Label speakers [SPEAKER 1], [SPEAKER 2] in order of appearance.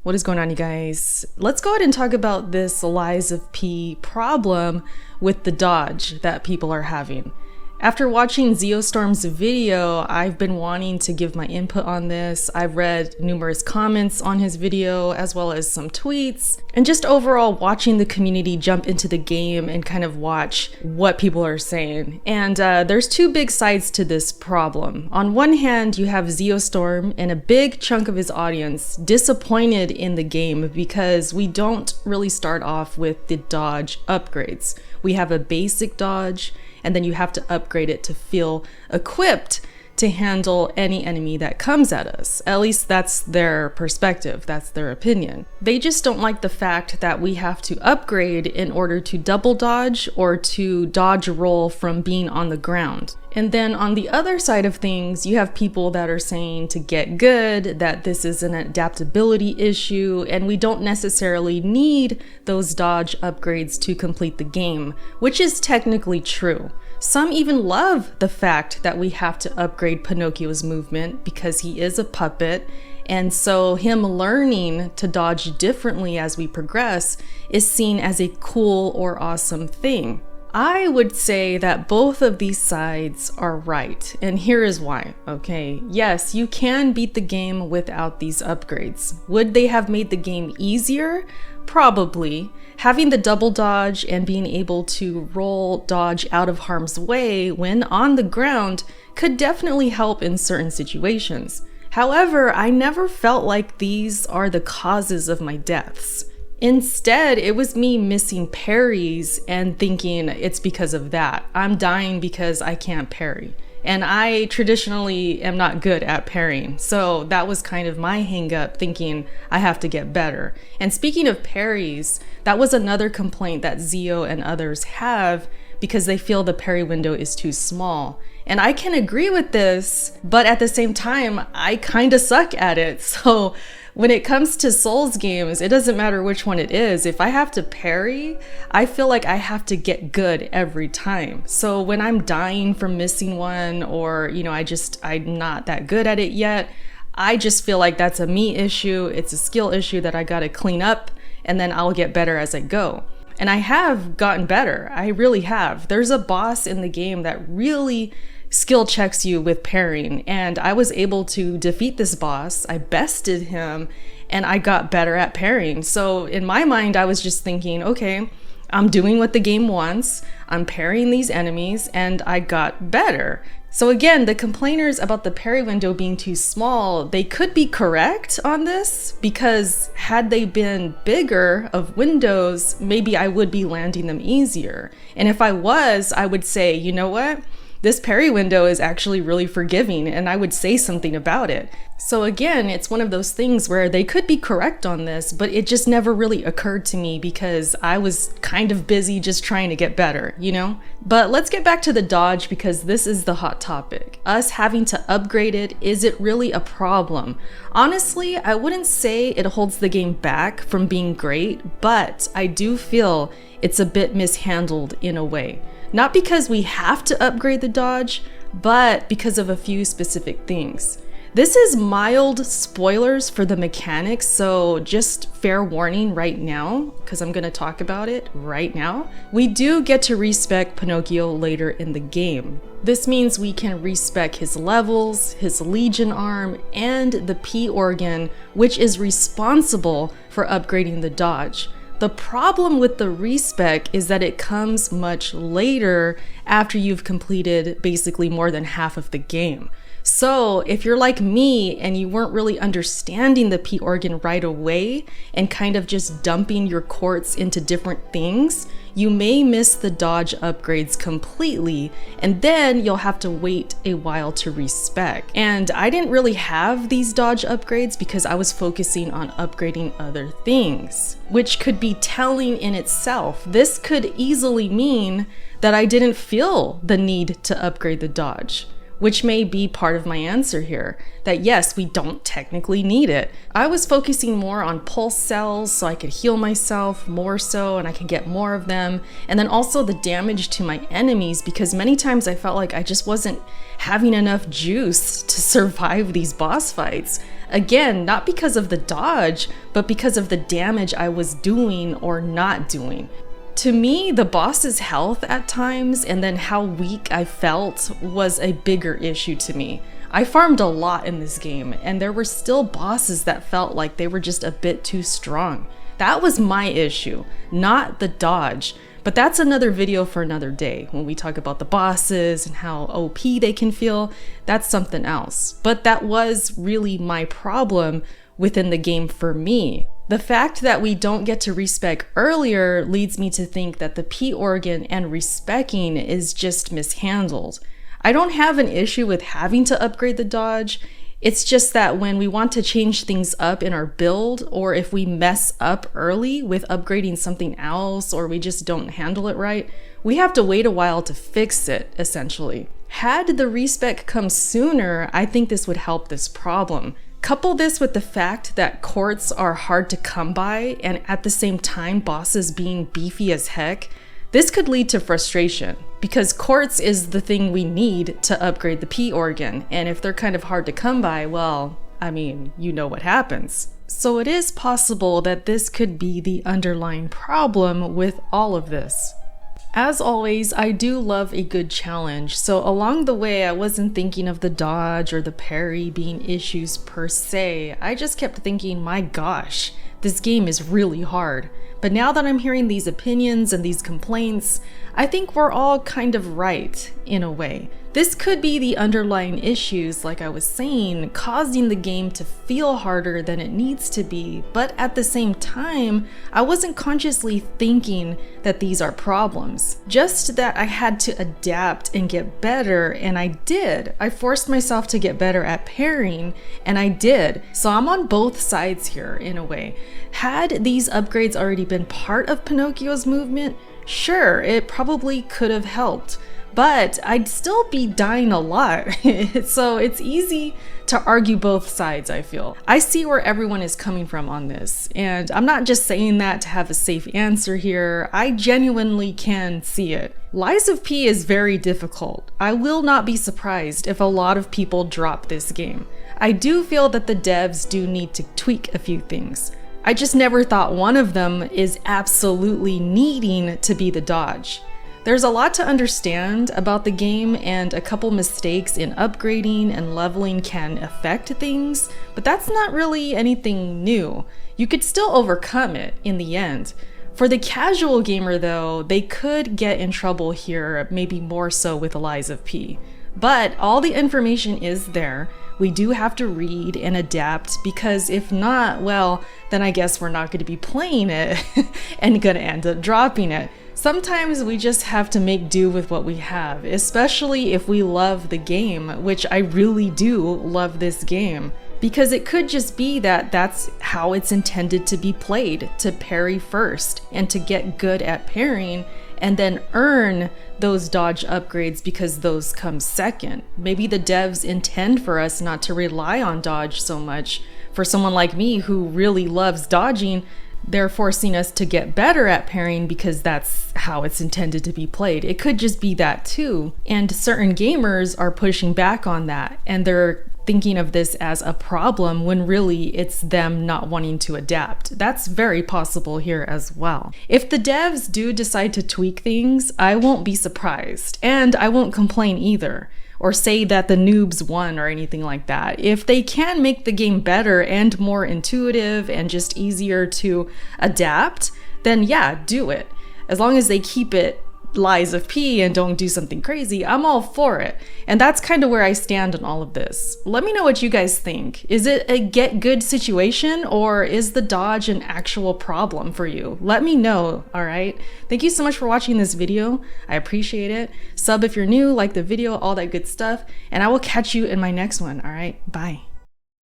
[SPEAKER 1] What is going on, you guys? Let's go ahead and talk about this Lies of P problem with the dodge that people are having. After watching Zeostorm's video, I've been wanting to give my input on this. I've read numerous comments on his video, as well as some tweets, and just overall watching the community jump into the game and kind of watch what people are saying. And there's two big sides to this problem. On one hand, you have Zeostorm and a big chunk of his audience disappointed in the game because we don't really start off with the dodge upgrades. We have a basic dodge, and then you have to upgrade it to feel equipped to handle any enemy that comes at us. At least that's their perspective, that's their opinion. They just don't like the fact that we have to upgrade in order to double dodge or to dodge roll from being on the ground. And then on the other side of things, you have people that are saying to get good, that this is an adaptability issue, and we don't necessarily need those dodge upgrades to complete the game, which is technically true. Some even love the fact that we have to upgrade Pinocchio's movement because he is a puppet, and so him learning to dodge differently as we progress is seen as a cool or awesome thing. I would say that both of these sides are right, and here is why, okay? Yes, you can beat the game without these upgrades. Would they have made the game easier? Probably. Having the double dodge and being able to roll dodge out of harm's way when on the ground could definitely help in certain situations. However, I never felt like these are the causes of my deaths. Instead, it was me missing parries and thinking it's because of that. I'm dying because I can't parry. And I traditionally am not good at parrying. So that was kind of my hang up, thinking I have to get better. And speaking of parries, that was another complaint that Zeo and others have because they feel the parry window is too small. And I can agree with this, but at the same time, I kind of suck at it. So when it comes to Souls games, it doesn't matter which one it is. If I have to parry, I feel like I have to get good every time. So when I'm dying from missing one, or, I'm not that good at it yet, I just feel like that's a me issue. It's a skill issue that I gotta clean up, and then I'll get better as I go. And I have gotten better. I really have. There's a boss in the game that really skill checks you with parrying, and I was able to defeat this boss. I bested him and I got better at parrying. So in my mind, I was just thinking, okay, I'm doing what the game wants. I'm parrying these enemies and I got better. So again, the complainers about the parry window being too small, they could be correct on this, because had they been bigger of windows, maybe I would be landing them easier. And if I was, I would say, you know what? This parry window is actually really forgiving, and I would say something about it. So again, it's one of those things where they could be correct on this, but it just never really occurred to me because I was kind of busy just trying to get better, But let's get back to the dodge, because this is the hot topic. Us having to upgrade it, is it really a problem? Honestly, I wouldn't say it holds the game back from being great, but I do feel it's a bit mishandled in a way. Not because we have to upgrade the dodge, but because of a few specific things. This is mild spoilers for the mechanics, so just fair warning right now, because I'm going to talk about it right now. We do get to respec Pinocchio later in the game. This means we can respec his levels, his Legion arm, and the P organ, which is responsible for upgrading the dodge. The problem with the respec is that it comes much later after you've completed basically more than half of the game. So if you're like me and you weren't really understanding the P organ right away and kind of just dumping your quartz into different things, you may miss the dodge upgrades completely, and then you'll have to wait a while to respec. And I didn't really have these dodge upgrades because I was focusing on upgrading other things, which could be telling in itself. This could easily mean that I didn't feel the need to upgrade the dodge, which may be part of my answer here, that yes, we don't technically need it. I was focusing more on pulse cells so I could heal myself more so and I could get more of them, and then also the damage to my enemies, because many times I felt like I just wasn't having enough juice to survive these boss fights. Again, not because of the dodge, but because of the damage I was doing or not doing. To me, the boss's health at times and then how weak I felt was a bigger issue to me. I farmed a lot in this game, and there were still bosses that felt like they were just a bit too strong. That was my issue, not the dodge. But that's another video for another day. When we talk about the bosses and how OP they can feel, that's something else. But that was really my problem within the game for me. The fact that we don't get to respec earlier leads me to think that the P organ and respecing is just mishandled. I don't have an issue with having to upgrade the dodge. It's just that when we want to change things up in our build, or if we mess up early with upgrading something else, or we just don't handle it right, we have to wait a while to fix it, essentially. Had the respec come sooner, I think this would help this problem. Couple this with the fact that quartz are hard to come by, and at the same time bosses being beefy as heck, this could lead to frustration, because quartz is the thing we need to upgrade the P organ, and if they're kind of hard to come by, well, I mean, you know what happens. So it is possible that this could be the underlying problem with all of this. As always, I do love a good challenge, so along the way I wasn't thinking of the dodge or the parry being issues per se. I just kept thinking, my gosh, this game is really hard. But now that I'm hearing these opinions and these complaints, I think we're all kind of right in a way. This could be the underlying issues, like I was saying, causing the game to feel harder than it needs to be, but at the same time, I wasn't consciously thinking that these are problems. Just that I had to adapt and get better, and I did. I forced myself to get better at parrying, and I did. So I'm on both sides here in a way. Had these upgrades already been part of Pinocchio's movement, sure, it probably could have helped. But I'd still be dying a lot, so it's easy to argue both sides, I feel. I see where everyone is coming from on this, and I'm not just saying that to have a safe answer here, I genuinely can see it. Lies of P is very difficult. I will not be surprised if a lot of people drop this game. I do feel that the devs do need to tweak a few things. I just never thought one of them is absolutely needing to be the dodge. There's a lot to understand about the game, and a couple mistakes in upgrading and leveling can affect things, but that's not really anything new. You could still overcome it in the end. For the casual gamer though, they could get in trouble here, maybe more so with Lies of P. But all the information is there. We do have to read and adapt, because if not, well, then I guess we're not going to be playing it and going to end up dropping it. Sometimes we just have to make do with what we have, especially if we love the game, which I really do love this game. Because it could just be that that's how it's intended to be played, to parry first and to get good at parrying, and then earn those dodge upgrades because those come second. Maybe the devs intend for us not to rely on dodge so much. For someone like me who really loves dodging, they're forcing us to get better at parrying because that's how it's intended to be played. It could just be that too. And certain gamers are pushing back on that, and they're thinking of this as a problem when really it's them not wanting to adapt. That's very possible here as well. If the devs do decide to tweak things, I won't be surprised, and I won't complain either, or say that the noobs won or anything like that. If they can make the game better and more intuitive and just easier to adapt, then yeah, do it. As long as they keep it Lies of P and don't do something crazy, I'm all for it. And that's kind of where I stand on all of this. Let me know what you guys think. Is it a get good situation, or is the dodge an actual problem for you? Let me know, all right? Thank you so much for watching this video. I appreciate it. Sub if you're new, like the video, all that good stuff, and I will catch you in my next one, all right? Bye.